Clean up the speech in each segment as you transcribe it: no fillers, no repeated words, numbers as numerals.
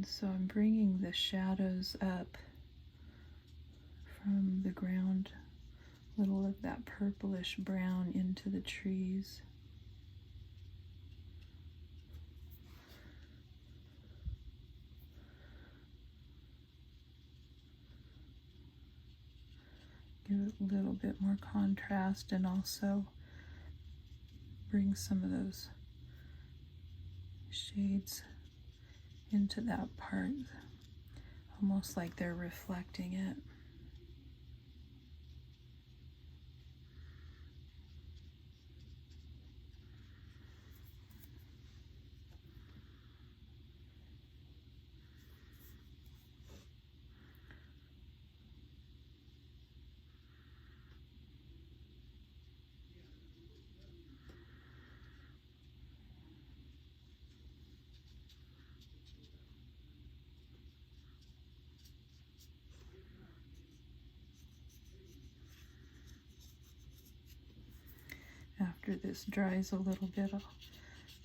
And so I'm bringing the shadows up from the ground, a little of that purplish brown into the trees. Give it a little bit more contrast and also bring some of those shades into that part, almost like they're reflecting it. After this dries a little bit, I'll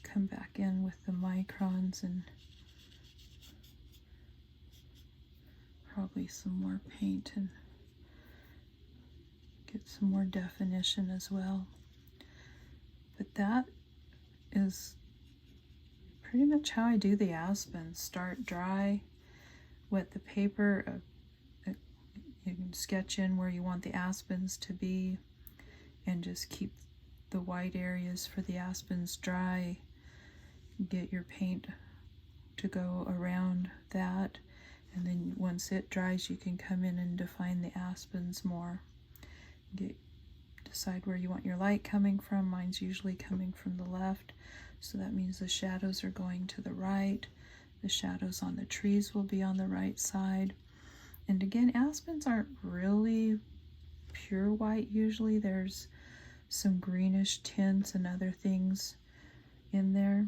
come back in with the microns and probably some more paint and get some more definition as well. But that is pretty much how I do the Aspens. Start dry, wet the paper, you can sketch in where you want the Aspens to be and just keep the white areas for the Aspens dry. Get your paint to go around that, and then once it dries you can come in and define the Aspens more. Decide where you want your light coming from. Mine's usually coming from the left, so that means the shadows are going to the right. The shadows on the trees will be on the right side. And again, Aspens aren't really pure white usually. There's some greenish tints and other things in there.